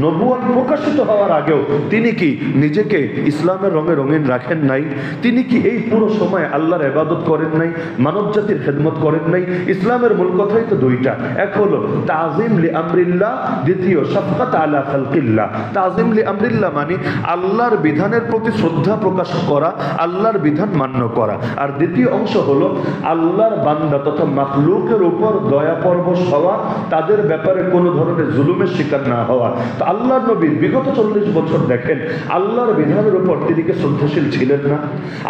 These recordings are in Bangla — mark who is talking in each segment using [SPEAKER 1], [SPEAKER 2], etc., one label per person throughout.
[SPEAKER 1] নবুয়ত প্রকাশিত হওয়ার আগেও তিনি কি নিজেকে ইসলামের রঙে রঙিন রাখেন নাই? তিনি কি এই পুরো সময় আল্লাহর ইবাদত করেন নাই, মানব জাতির খেদমত করেন নাই? ইসলামের মূল কথাই তো দুইটা, এক হলো তাজিম লি আমরিল্লাহ, দ্বিতীয় শাফকাত আলা খালকিল্লাহ। তাজিম লি আমরিল্লাহ মানে আল্লাহর বিধানের প্রতি শ্রদ্ধা প্রকাশ করা, আল্লাহর বিধান মান্য করা। আর দ্বিতীয় অংশ হলো আল্লাহর বান্দা তথা মাখলুকের উপর দয়া পরবশ হওয়া, তাদের ব্যাপারে কোনো ধরনের জুলুমের শিকার না হওয়া। তো আল্লাহর নবী বিগত 40 বছর দেখেন আল্লাহর বিধানের উপর তিনি কি শ্রদ্ধাশীল ছিলেন না?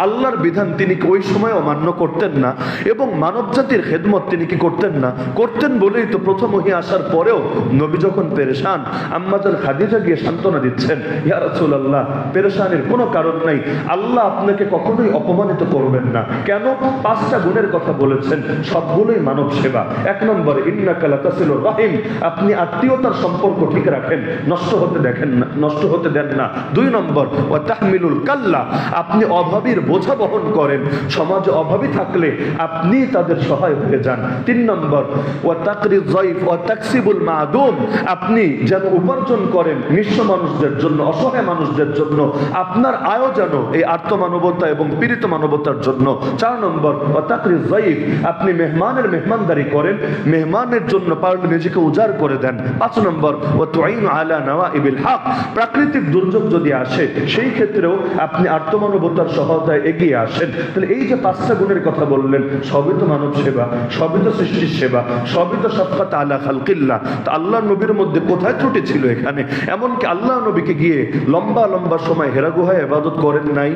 [SPEAKER 1] আল্লাহর বিধান তিনি কি ওই সময় অমান্য করতেন না? এবং মানব জাতির খেদমত তিনি কি করতেন না? করতেন বলেই তো প্রথম ওহী আসার পরেও নবী যখন পেরেশান, আম্মা জান খাদিজা গিয়ে সান্ত্বনা দিচ্ছেন, ইয়া রাসূলুল্লাহ পেরেশানির কোনো কারণ নাই, আল্লাহ আপনাকে কখনোই অপমানিত করবেন না। কেন? 5টা গুণের কথা বলেছেন, সবগুলোই মানব সেবা। 1 নম্বর ইন্নাকা লাতাসিলুর রাহিম, আপনি আত্মীয়তার সম্পর্ক ঠিক রাখেন, নষ্ট হতে দেখেন না, নষ্ট হতে দেন না। 2 নম্বর ওয়া তাহমিলুল কাল্লা, আপনি অভাবীর বোঝা বহন করেন, সমাজে অভাবী থাকলে আপনি তাদের সহায় হয়ে যান। 3 নম্বর ওয়া তাকরিজ যায়ফ ওয়া তাকসিবুল মাদুম, আপনি যেন উপার্জন করেন নিঃস্ব মানুষদের জন্য, অসহায় মানুষদের জন্য, আপনার আয় যেন এই আর্তমানবতা এবং পীড়িত মানবতার জন্য। 4 নম্বর ওয়া তাকরিজ যায়ফ, আপনি মেহমানের মেহমানদারি করেন, মেহমানের জন্য পারলে নিজেকে উজাড় করে দেন। 5 নম্বর ওয়া তুঈনু আলা নওয়াইবিল হক, প্রাকৃতিক দুর্যোগ যদি আসে সেই ক্ষেত্রেও আপনি আর্তমানবতার সহায়তায় এগিয়ে আসেন। তাহলে এই যে 5টা গুণের কথা বললেন, সবই তো মানব সেবা, সবই তো সৃষ্টির সেবা, সবই তো শাফকাত আলা খালকিল্লাহ। তো আল্লাহ নবীর মধ্যে কোথায় ত্রুটি ছিল এখানে? এমনকি আল্লাহ নবীকে গিয়ে লম্বা লম্বা সময় হেরা গুহায় ইবাদত করেন নাই?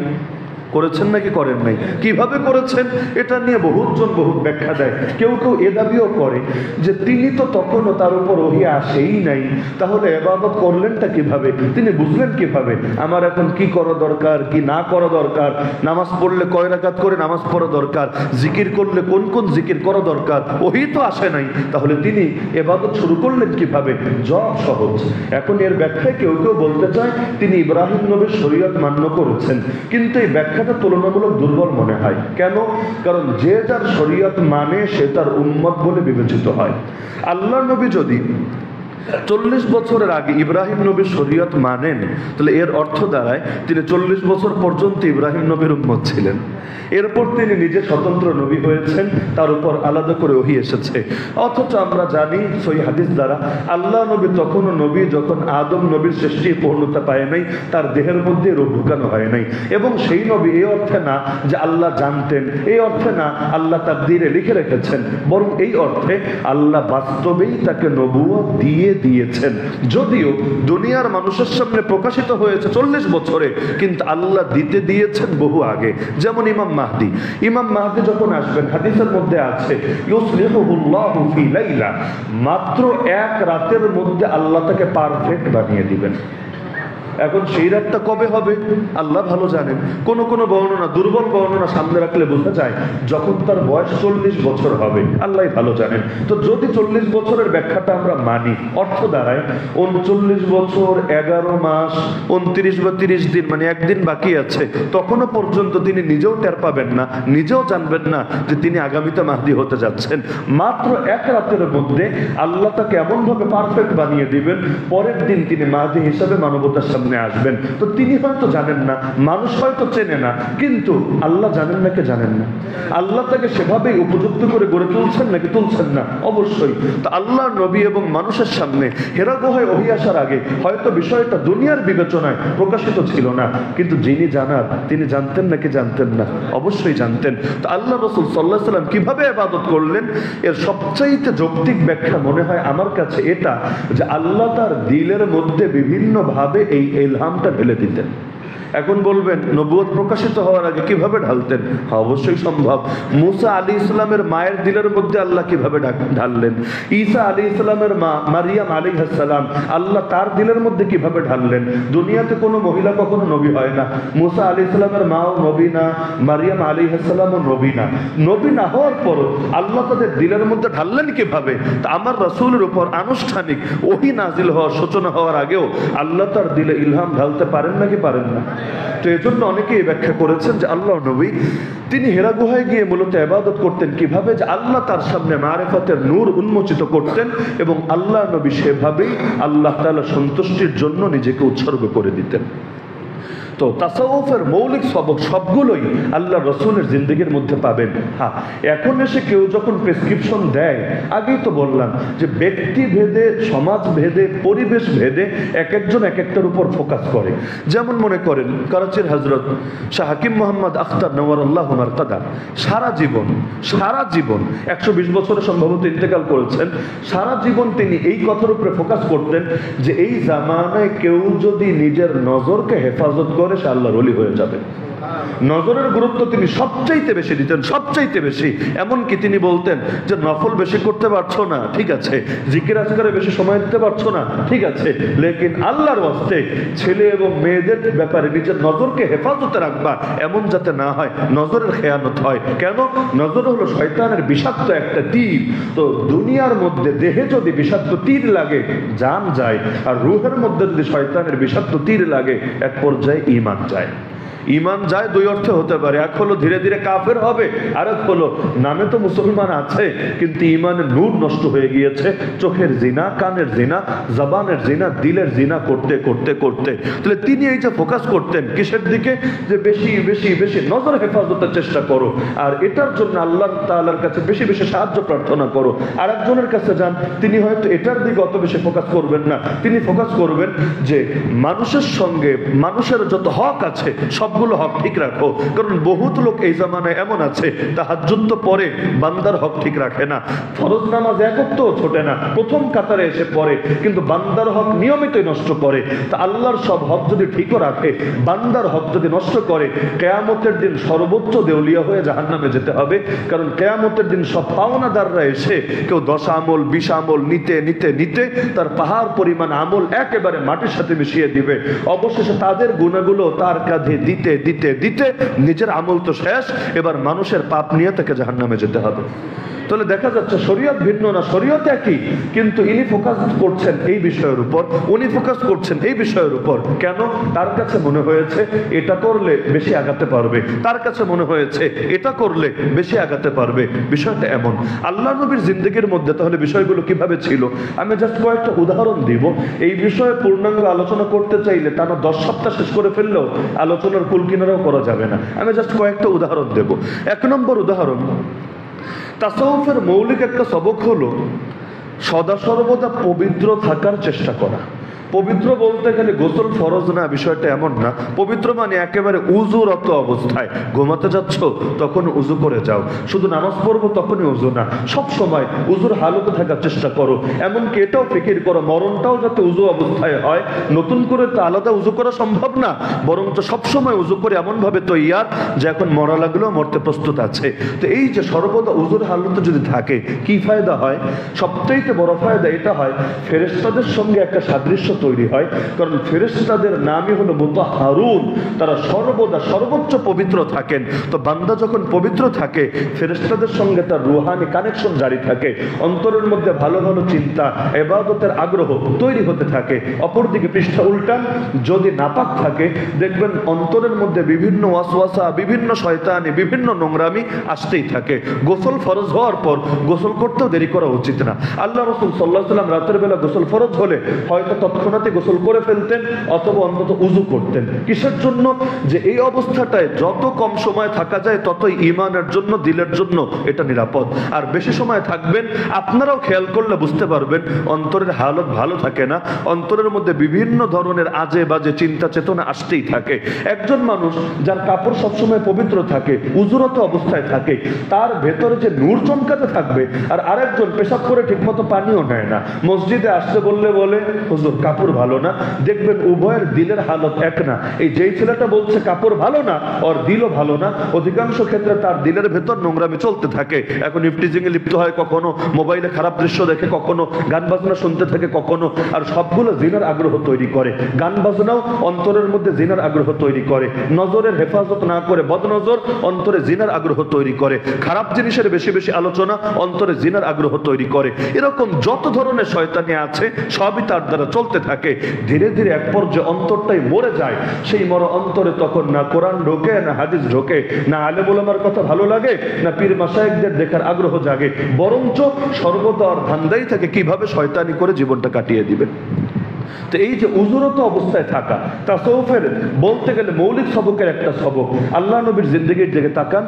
[SPEAKER 1] করেছেন নাকি করেন নাই? কিভাবে করেছেন এটা নিয়ে বহুজন বহু ব্যাখ্যা দেয়। কেউ কেউ এ দাবিও করে যে তিনি তো তখনও তার উপর ওহী আসেই নাই, তাহলে ইবাদত করলেনটা কিভাবে, তিনি বুঝলেন কিভাবে আমার এখন কি করা দরকার, কি না করা দরকার, নামাজ পড়লে কয় রাকাত করে নামাজ পড়া দরকার, জিকির করলে কোন কোন জিকির করা দরকার, ওহী তো আসে নাই, তাহলে তিনি ইবাদত শুরু করলেন কিভাবে? জবাব সহজ। এখন এর ব্যাখ্যায় কেউ কেউ বলতে চায় তিনি ইব্রাহিম নবীর শরীয়ত মান্য করেছেন, কিন্তু এই ব্যাখ্যা তুলনামূলক দুর্বল মনে হয়। কেন? কারণ যে যার শরীয়ত মানে সে তার উম্মত বলে বিবেচিত হয়। আল্লাহ নবী যদি 40 বছরের আগে ইব্রাহিম নবীর শরীয়ত মানেন, তাহলে এর অর্থ দাঁড়ায় তিনি 40 বছর পর্যন্ত ইব্রাহিম নবীর উম্মত ছিলেন। এরপর তিনি নিজে স্বতন্ত্র নবী হয়েছেন, তার উপর আলাদা করে ওহী এসেছে। অথচ আমরা জানি সহিহ হাদিস দ্বারা আল্লাহ নবী তখনও নবী যখন আদম নবীর সৃষ্টির পূর্ণতা পায় নাই, তার দেহের মধ্যে রূহ ঢুকানো হয় নাই। এবং সেই নবী এই অর্থে না যে আল্লাহ জানতেন, এই অর্থে না আল্লাহ তাকদীরে লিখে রেখেছেন, বরং এই অর্থে আল্লাহ বাস্তবেই তাকে নবুয়ত দিয়েছেন। যদিও দুনিয়ার মানুষের সামনে প্রকাশিত হয়েছে 40 বছরে, কিন্তু আল্লাহ দিয়েছেন বহু আগে। যেমন ইমাম মাহদী যখন আসবেন, হাদিসের মধ্যে আছে ইউসলিহুল্লাহু ফি লাইলা, মাত্র 1 রাতের মধ্যে আল্লাহ তাকে পারফেক্ট বানিয়ে দিবেন। এখন সেই রাতটা কবে হবে আল্লাহ ভালো জানেন। কোন কোন বর্ণনা, দুর্বল বর্ণনা সামনে রাখলে বোঝা যায় যখন তার বয়স 40 বছর হবে, আল্লাহ ভালো জানেন। তো যদি 40 বছরের ব্যাখ্যাটা আমরা মানি, অর্থ দাঁড়ায় 39 বছর 11 মাস 29 বা 30 দিন, মানে একদিন বাকি আছে, তখনও পর্যন্ত তিনি নিজেও টের পাবেন না, নিজেও জানবেন না যে তিনি আগামীতে মাহদী হতে যাচ্ছেন। মাত্র 1 রাতের মধ্যে আল্লাহ তাকে এমন ভাবে পারফেক্ট বানিয়ে দিবেন, পরের দিন তিনি মাহদী হিসাবে মানবতার সামনে আসবেন। তো তিনি হয়তো জানেন না, মানুষ হয়তো চেনে না, কিন্তু আল্লাহ জানেন নাকি জানেন না? আল্লাহ তাকে সেভাবেই উপযুক্ত করে গড়ে তুলছেন নাকি তুলছেন না? অবশ্যই। তো আল্লাহ নবী এবং মানুষের সামনে হেরা গুহায় ওহী আসার আগে হয়তো বিষয়টা দুনিয়ার বিবেচনায় প্রকাশিত ছিল না, কিন্তু যিনি জানার তিনি জানতেন নাকি জানতেন না? অবশ্যই জানতেন। তো আল্লাহ রাসূল সাল্লাল্লাহু আলাইহি সাল্লাম কিভাবে ইবাদত করলেন, এর সবচাইতে যৌক্তিক ব্যাখ্যা মনে হয় আমার কাছে এটা, যে আল্লাহ তার দিলের মধ্যে বিভিন্ন ভাবে এই ইলহামটা ঢেলে দিতেন। এখন বলবেন নবুয়ত প্রকাশিত হওয়ার আগে কিভাবে ঢালতেন? অবশ্যই সম্ভব। মুসা আলাইহিস সালামের মায়ের দিলের মধ্যে আল্লাহ কিভাবে ঢাললেন? ঈসা আলাইহিস সালামের মা মারিয়াম আলাইহিস সালাম আল্লাহ তার দিলের মধ্যে কিভাবে ঢাললেন? দুনিয়াতে কোনো মহিলা কখনো নবী হয় না। মুসা আলাইহিস সালামের মাও নবী না, মারিয়াম আলাইহিস সালামও নবী না। নবী না হওয়ার পরও আল্লাহ তাদের দিলের মধ্যে ঢাললেন কিভাবে? তা আমার রাসূলের উপর আনুষ্ঠানিক ওহী নাজিল হওয়ার সূচনা হওয়ার আগেও আল্লাহ তার দিলে ইলহাম ঢালতে পারেন নাকি পারেন না? তো এজন্য অনেকেই ব্যাখ্যা করেছেন যে আল্লাহ নবী তিনি হেরা গুহায় গিয়ে মূলত ইবাদত করতেন কিভাবে, যে আল্লাহ তার সামনে মারিফাতের নূর উন্মোচিত করতেন এবং আল্লাহ নবী সেভাবেই আল্লাহ তাআলা সন্তুষ্টির জন্য নিজেকে উৎসর্গ করে দিতেন। তো তাসাউফের মৌলিক সবক সবগুলোই আল্লাহ রসুলের জিন্দগির মধ্যে পাবেন। হ্যাঁ, এখন এসে কেউ যখন প্রেসক্রিপশন দেয়, আগেই তো বললাম যে ব্যক্তি ভেদে, সমাজ ভেদে, পরিবেশ ভেদে এক একজন এক একটার উপর ফোকাস করে। যেমন মনে করেন করাচির হজরত শাহ হাকিম মোহাম্মদ আখতার নওয়ারুল্লাহ মারকাদা সারা জীবন 120 বছরে সম্ভবত ইন্তেকাল করেছেন। সারা জীবন তিনি এই কথার উপরে ফোকাস করতেন যে এই জামানায় কেউ যদি নিজের নজরকে হেফাজত করে সে আল্লাহর ওলি হয়ে যাবে। নজরের গুরুত্ব তিনি সবচাইতে বেশি দিতেন, সবচাইতে বেশি। এমনকি তিনি বলতেন যে নফল বেশি করতে পারছো না, ঠিক আছে, জিকির আজকারে বেশি সময় দিতে পারছো না, ঠিক আছে, লেকিন আল্লাহর ওয়াস্তে ছেলে এবং মেয়েদের ব্যাপারে নিজের নজরকে হেফাজতে রাখবা, এমন যাতে না হয় নজরের খেয়ানত হয়। কেন? নজর হলো শয়তানের বিষাক্ত একটা তীর। তো দুনিয়ার মধ্যে দেহে যদি বিষাক্ত তীর লাগে জান যায়, আর রুহের মধ্যে যদি শয়তানের বিষাক্ত তীর লাগে এক পর্যায়ে ঈমান যায়। ঈমান যায় দুই অর্থে হতে পারে, এক হলো ধীরে ধীরে কাফের হবে, আর এক হলো নামে তো মুসলমান আছে কিন্তু ঈমানের নূর নষ্ট হয়ে গিয়েছে, চোখের জিনা, কানের জিনা, জবানের জিনা, দিলের জিনা করতে করতে করতে। তাহলে তিনি এই যে ফোকাস করতেন কিসের দিকে, যে বেশি বেশি বেশি নজর হেফাজতের চেষ্টা করো, আর এটার জন্য আল্লাহ তাআলার কাছে বেশি বেশি সাহায্য প্রার্থনা করো। আর একজনের কাছে যান, তিনি হয়তো এটার দিকে অত বেশি ফোকাস করবেন না, তিনি ফোকাস করবেন যে মানুষের সঙ্গে মানুষের যত হক আছে সবগুলো হক ঠিক রাখো। কারণ বহুত লোক এই জামানায় এমন আছে তাহাজ্জুদ তো পড়ে, বান্দার হক ঠিক রাখে না। ফরজ নামাজ একত্রও ছোটে না, প্রথম কাতারে এসে পড়ে, কিন্তু বান্দার হক নিয়মিতই নষ্ট করে। তা আল্লাহর সব হক যদি ঠিকও রাখে, বান্দার হক যদি নষ্ট করে, কিয়ামতের দিন সর্বোচ্চ দেউলিয়া হয়ে জাহান্নামে যেতে হবে। কারণ কিয়ামতের দিন সব পাওনাদাররা এসে কেউ 10 আমল 20 আমল নিতে নিতে নিতে তার পাহাড় পরিমাণ আমল একেবারে মাটির সাথে মিশিয়ে দিবে। অবশেষে তাদের গুনাহগুলো তার কাঁধে দিতে দিতে দিতে নিজের আমল তো শেষ, এবার মানুষের পাপ নিয়ে তাকে জাহান্নামে যেতে হবে। তাহলে দেখা যাচ্ছে শরীয়ত ভিন্ন না, শরীয়ত একই, কিন্তু ইনি ফোকাস করছেন এই বিষয়ের উপর, উনি ফোকাস করছেন এই বিষয়ের উপর। কেন? তার কাছে মনে হয়েছে এটা করলে বেশি আগাতে পারবে, তার কাছে মনে হয়েছে এটা করলে বেশি আগাতে পারবে। বিষয়টা এমন। আল্লাহ নবীর জিন্দেগির মধ্যে তাহলে বিষয়গুলো কিভাবে ছিল, আমি জাস্ট কয়েকটা উদাহরণ দিব। এই বিষয়ে পূর্ণাঙ্গ আলোচনা করতে চাইলে টানা 10 সপ্তাহ শেষ করে ফেললেও আলোচনার কুল কিনারাও করা যাবে না। আমি জাস্ট কয়েকটা উদাহরণ দেব। 1 নম্বর উদাহরণ, তাসাউফের মৌলিক একটা সবক হলো সদা সর্বদা পবিত্র থাকার চেষ্টা করা। পবিত্র বলতে গেলে গোসল ফরজ না, বিষয়টা এমন না। পবিত্র মানে একেবারে উযুরত অবস্থায়, ঘুমাতে যাচ্ছ তখন উযু করে যাও, শুধু নামাজ পড়বো তখনই উযু না, সব সময় উযুর হালতে থাকার চেষ্টা করো। এমনকি এটাও ফিকির করো মরণটাও যাতে উযু অবস্থায় হয়। নতুন করে তো আলাদা উযু করা সম্ভব না, বরঞ্চ সবসময় উযু করে এমনভাবে তৈয়ার যে এখন মরা লাগলেও মরতে প্রস্তুত আছে। তো এই যে সর্বদা উযুর হালতে যদি থাকে কি ফায়দা হয়? সবচাইতে বড় ফায়দা এটা হয়, ফেরেশতাদের সঙ্গে একটা সাদৃশ্য তৈরি হয়। কারণ ফেরেশতাদের নামই হলো মুতাহহারুন, তারা সর্বদা সর্বোচ্চ পবিত্র থাকেন। তো বান্দা যখন পবিত্র থাকে ফেরেশতাদের সঙ্গে তার রুহানি কানেকশন জারি থাকে, অন্তরের মধ্যে ভালো ভালো চিন্তা, ইবাদতের আগ্রহ তৈরি হতে থাকে। অপরদিকে পৃষ্ঠা উল্টান, যদি নাপাক থাকে দেখবেন অন্তরের মধ্যে বিভিন্ন ওয়াসওয়াসা, বিভিন্ন শয়তানি, বিভিন্ন নোংরামি আসতেই থাকে। গোসল ফরজ হওয়ার পর গোসল করতেও দেরি করা উচিত না। আল্লাহ রাসূল সাল্লাল্লাহু আলাইহি ওয়াসাল্লাম রাতের বেলা গোসল ফরজ হলে হয়তো তৎক্ষণাৎ গোসল করে ফেলতেন অথবা অন্তত উযু করতেন। কিসের জন্য? যে এই অবস্থাটায় যত কম সময় থাকা যায় ততই ঈমানের জন্য, দিলের জন্য এটা নিরাপদ। আর বেশি সময় থাকবেন, আপনারাও খেয়াল করলে বুঝতে পারবেন অন্তরের হালত ভালো থাকে না, অন্তরের মধ্যে বিভিন্ন ধরনের আজে বাজে চিন্তা চেতনা আসতেই থাকে। একজন মানুষ যার কাপড় সবসময় পবিত্র থাকে, উযুরত অবস্থায় থাকে, তার ভেতরে যে নূর চমকাতে থাকবে। আর আরেকজন পেশাব করে ঠিকমতো পানিও নেয় না, মসজিদে আসতে বললে বলে হুজুর কাপড় ভালো না, দেখবেন উভয়ের দিলের হালত এক না। এই যেই ছেলেটা বলছে কাপড় ভালো না, ওর দিলও ভালো না, অধিকাংশ ক্ষেত্রে তার দিলের ভেতর নোংরামি চলতে থাকে। এখন ইফটিজিং এ লিপ্ত হয়, কখনো মোবাইলে খারাপ দৃশ্য দেখে, কখনো গান বাজনা শুনতে থাকে, কখনো, আর সবগুলো জিনার আগ্রহ তৈরি করে। গান বাজনাও অন্তরের মধ্যে জিনার আগ্রহ তৈরি করে। নজরের হেফাজত না করে বদনজর অন্তরে জিনার আগ্রহ তৈরি করে। খারাপ জিনিসের বেশি বেশি আলোচনা অন্তরে জিনার আগ্রহ তৈরি করে। এরকম যত ধরনের শয়তানি আছে সবই তার দ্বারা চলতে থাকে। থাকে, ধীরে ধীরে এক পর্যায়ে অন্তরটাই মরে যায়। সেই মরা অন্তরে তখন না কোরআন ঢোকে, না হাদিস ঢোকে, না আলেম ওলামার কথা ভালো লাগে, না পীর মাশায়েখদের দেখার আগ্রহ জাগে, বরঞ্চ সর্বদা আর ধান্দাই থাকে কিভাবে শয়তানি করে জীবনটা কাটিয়ে দিবে। তো এই যে উজুরত অবস্থায় থাকা, তাসাউফের বলতে গেলে মৌলিক সবকের একটা সবক। আল্লাহ নবীর জিন্দেগির দিকে তাকান,